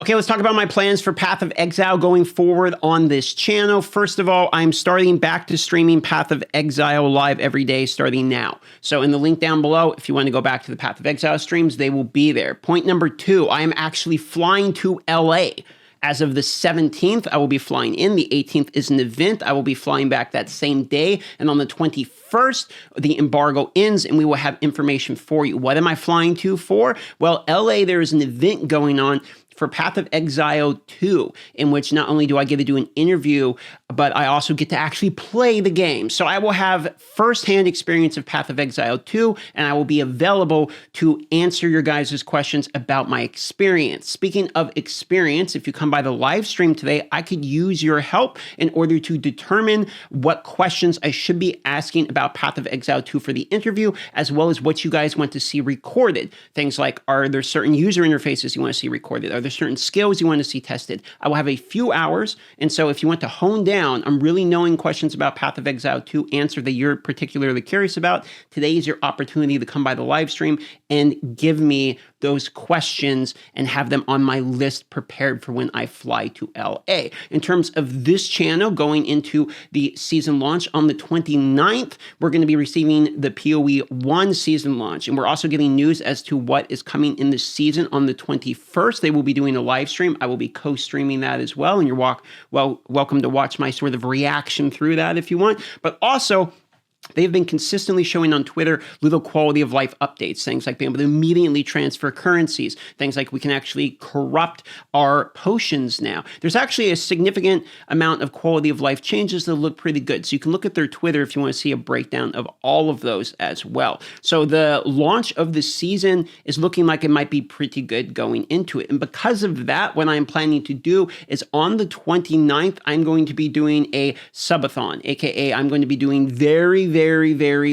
Okay, let's talk about my plans for Path of Exile going forward on this channel. First of all, I'm starting back to streaming Path of Exile live every day starting now. So in the link down below, if you want to go back to the Path of Exile streams, they will be there. Point number 2, I am actually flying to LA. As of the 17th, I will be flying in. The 18th is an event. I will be flying back that same day. And on the 21st, the embargo ends and we will have information for you. What am I flying to for? Well, LA, there is an event going on for Path of Exile 2, in which not only do I get to do an interview, but I also get to actually play the game. So I will have firsthand experience of Path of Exile 2, and I will be available to answer your guys' questions about my experience. Speaking of experience, if you come by the live stream today, I could use your help in order to determine what questions I should be asking about Path of Exile 2 for the interview, as well as what you guys want to see recorded. Things like, are there certain user interfaces you want to see recorded? Are there certain skills you want to see tested? I will have a few hours, and so if you want to hone down on really knowing questions about Path of Exile 2, answer that you're particularly curious about, today is your opportunity to come by the live stream and give me those questions and have them on my list prepared for when I fly to LA. In terms of this channel, going into the season launch on the 29th, we're going to be receiving the PoE 1 season launch, and we're also getting news as to what is coming in this season on the 21st. They will be doing a live stream. I will be co-streaming that as well, and you're welcome to watch my sort of reaction through that if you want. But also, they've been consistently showing on Twitter little quality of life updates, things like being able to immediately transfer currencies, things like we can actually corrupt our potions now. There's actually a significant amount of quality of life changes that look pretty good. So you can look at their Twitter if you want to see a breakdown of all of those as well. So the launch of the season is looking like it might be pretty good going into it. And because of that, what I'm planning to do is on the 29th, I'm going to be doing a subathon, aka I'm going to be doing very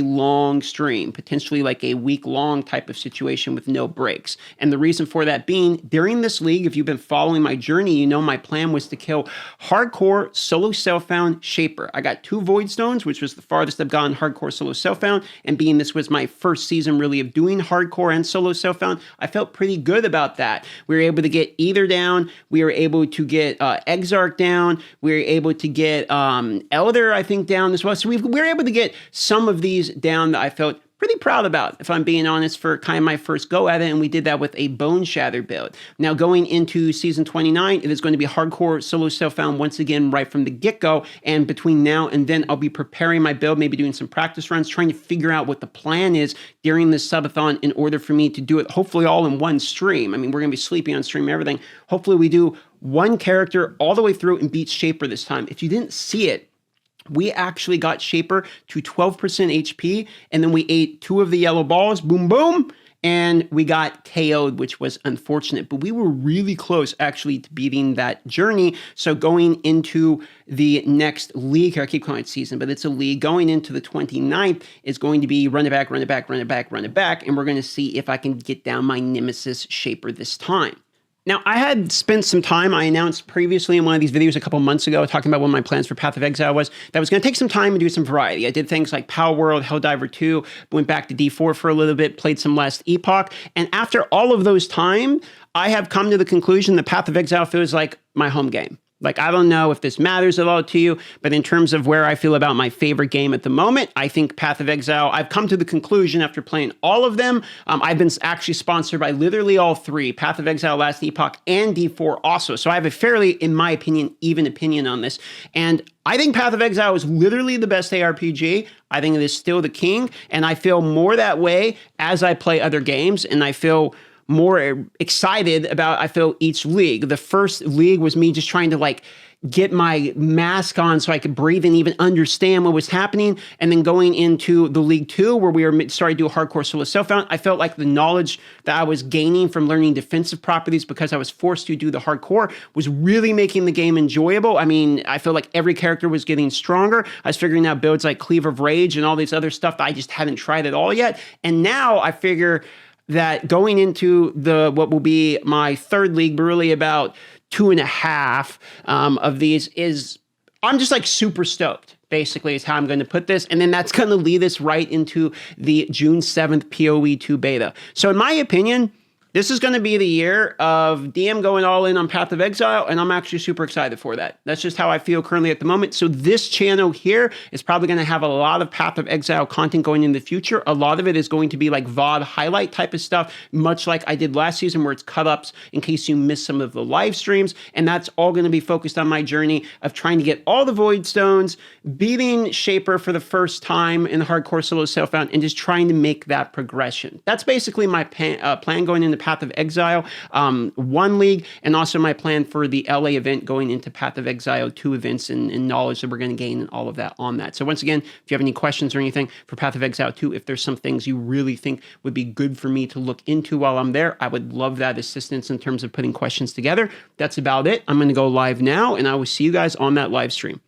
long stream, potentially like a week-long type of situation with no breaks. And the reason for that being, during this league, if you've been following my journey, you know my plan was to kill hardcore solo self-found Shaper. I got 2 Void Stones, which was the farthest I've gotten hardcore solo self-found, and being this was my first season really of doing hardcore and solo self-found, I felt pretty good about that. We were able to get Either down, we were able to get Exarch down, we were able to get Elder, I think, down as well. So we were able to get some of these down that I felt pretty proud about, if I'm being honest, for kind of my first go at it, and we did that with a Bone Shatter build. Now, going into Season 29, it is going to be hardcore solo self-found once again right from the get-go, and between now and then, I'll be preparing my build, maybe doing some practice runs, trying to figure out what the plan is during this subathon in order for me to do it, hopefully all in one stream. I mean, we're going to be sleeping on stream and everything. Hopefully we do one character all the way through and beat Shaper this time. If you didn't see it, we actually got Shaper to 12% HP, and then we ate 2 of the yellow balls, boom, boom, and we got KO'd, which was unfortunate. But we were really close, actually, to beating that journey. So going into the next league, I keep calling it season, but it's a league, going into the 29th is going to be run it back, run it back, run it back, run it back, and we're going to see if I can get down my Nemesis Shaper this time. Now, I had spent some time, I announced previously in one of these videos a couple months ago, talking about what my plans for Path of Exile was, that I was going to take some time and do some variety. I did things like Power World, Helldiver 2, went back to D4 for a little bit, played some Last Epoch, and after all of those time, I have come to the conclusion that Path of Exile feels like my home game. Like, I don't know if this matters at all to you, but in terms of where I feel about my favorite game at the moment, I think Path of Exile, I've come to the conclusion after playing all of them. I've been actually sponsored by literally all 3, Path of Exile, Last Epoch, and D4 also. So I have a fairly, in my opinion, even opinion on this. And I think Path of Exile is literally the best ARPG. I think it is still the king, and I feel more that way as I play other games, and I feel more excited about, I feel, each league. The first league was me just trying to like get my mask on so I could breathe and even understand what was happening. And then going into the League 2, where we were starting to do hardcore solo self-found, I felt like the knowledge that I was gaining from learning defensive properties because I was forced to do the hardcore was really making the game enjoyable. I mean, I feel like every character was getting stronger. I was figuring out builds like Cleaver of Rage and all these other stuff that I just hadn't tried at all yet. And now I figure that going into what will be my 3rd league, but really about 2.5 of these, is I'm just like super stoked, basically, is how I'm going to put this. And then that's going to lead us right into the June 7th PoE 2 beta. So in my opinion, This is going to be the year of DM going all in on Path of Exile, and I'm actually super excited for that. That's just how I feel currently at the moment. So this channel here is probably going to have a lot of Path of Exile content going in the future. A lot of it is going to be like VOD highlight type of stuff, much like I did last season where it's cut-ups in case you missed some of the live streams, and that's all going to be focused on my journey of trying to get all the Void Stones, beating Shaper for the first time in the Hardcore Solo Self-Found, and just trying to make that progression. That's basically my plan going into Path of Exile 1 League, and also my plan for the LA event going into Path of Exile 2 events and knowledge that we're going to gain and all of that on that. So once again, if you have any questions or anything for Path of Exile 2, if there's some things you really think would be good for me to look into while I'm there, I would love that assistance in terms of putting questions together. That's about it. I'm going to go live now, and I will see you guys on that live stream.